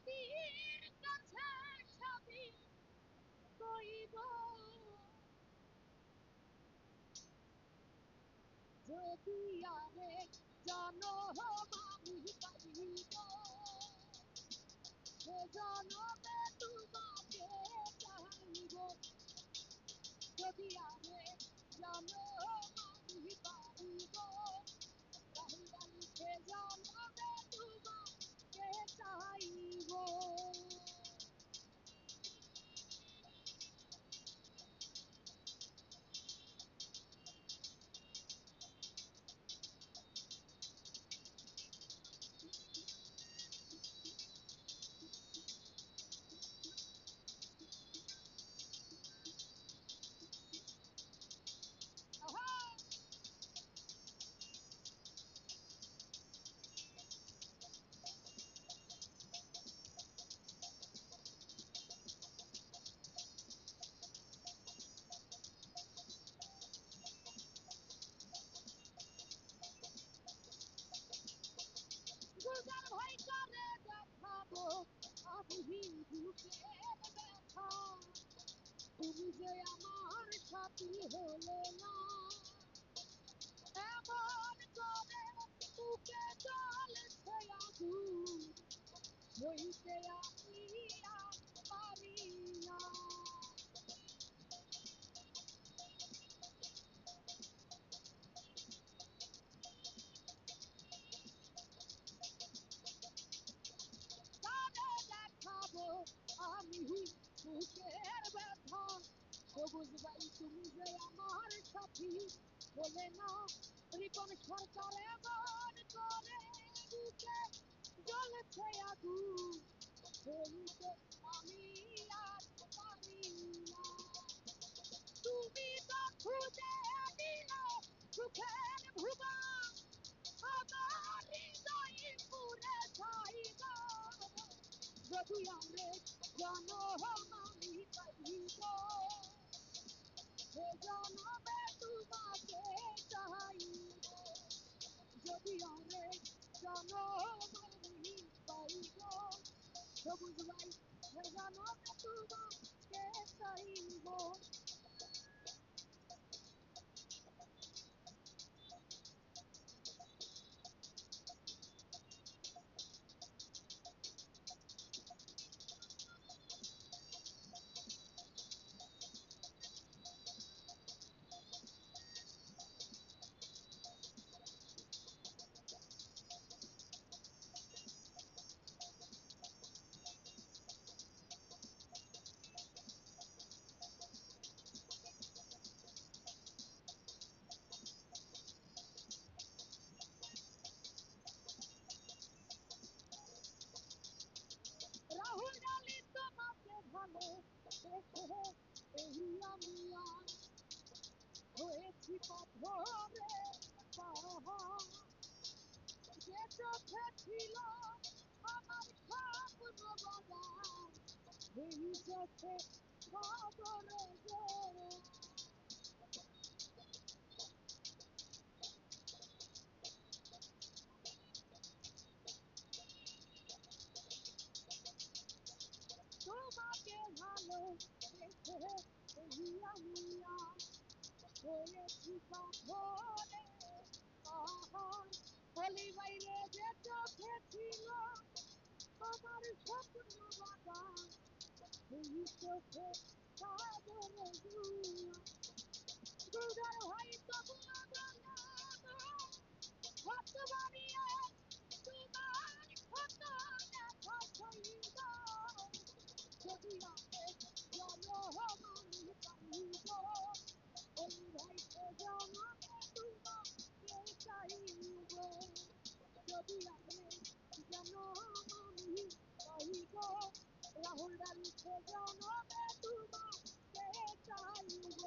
নদীর কাছে সবই কইব যদি আরে জনম আমি পাইব সে জনমে তোমাকে চাইব যদি আরে জনম আমি পাইব রাহুল গান্ধী সে জনমে তোমাকে চাইব গুলজার ভাই করে দেখাবো আমি বুকের ব্যথা তুমি যে আমার সাথী হলে না এমন করে বুকে জ্বলছে আগুন সইতে আমি আর পারি না কারে দেখাবো আমি বুকের ব্যথা সবুজ ভাই তুমি যে আমার সাথী বলে না রিপন সরকার এমন করে বুকে জ্বলছে আগুন সইতে আমি আর পারি না তুমি তো খুঁজে দিলে সুখের ভুবন আমার হৃদয় পুরে ছাইব যদি আমি জনম আমি পাইব সে জনমে তোমাকে চাইব যদি আমি জনম আমি পাইব সবুজ ভাই সে জনমে তোমাকে চাইব রাহুল গান্ধী তোমাকে ভালো দেখে এই আমি আজ হয়েছি পাথরে পাহাড় যে চোখে ছিল আমার স্বপ্ন বাগান সেই চোখে খবরে তোমাকে ভালো দেখে এই আমি আজ হয়েছি পাথরে পাহাড় বলি বাইরে যে চোখে ছিল আমার স্বপ্ন বাগান সেই চোখে সাগরে দুর্গার ভাই তবু কত বাড়িয়ে তোমার কত দেখা সইব যদি আমি জনমানি পাইব ওই ভাইকে জনমে তোমাকে চাইব যদি আমি জনমানি পাইব রাহুল গান্ধীকে জনমে তোমাকে চাইব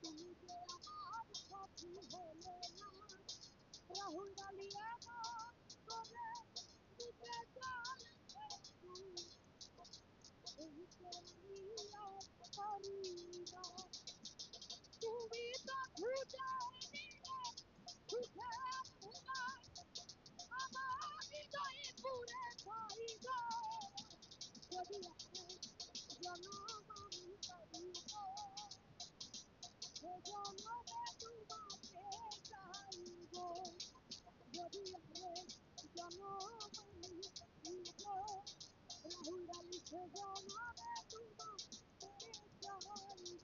তুমি যে আমার সাথী হলে না রাহুল ডালিয়া করে বুকে জ্বলছে বুকে আমি আর পারি না তুমি তো খুঁজে নিলে সুখে ভুলায় আমার হৃদয়ে পুরে ছাই গো যদি আমার জনম আমি পাইব সে জনমে তোমাকে চাইব যদি আমার জনম আমি পাইব রাহুল ডালি সে জনমে তোমাকে চাইব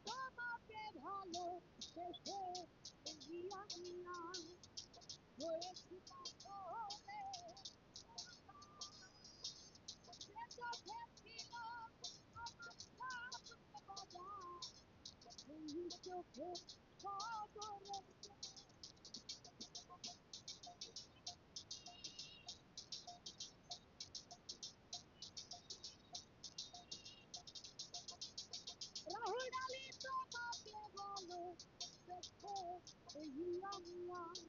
তোমাকে ভালোবেসে এই আমি আর হয়েছি পাথরে যে চোখে ছিল আমার স্বপ্ন বাজার সেই চোখে সাগরে রাহুল ডালি তোমাকে বলো দেখো এই আমি আর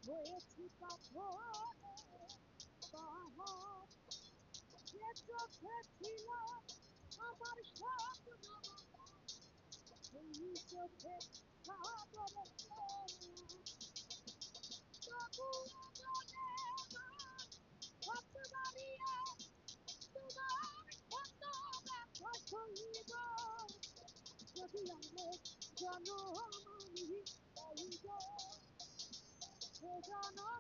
হয়েছি পাথরে পাহাড় যে চোখে ছিল আমার স্বপ্ন বাজার সেই চোখে সাগরে তবুও মনে আমার হাত বাড়িয়ে তোমার ক্ষত ব্যথা সইব যদি আমার জনম আমি পাইব সে জনম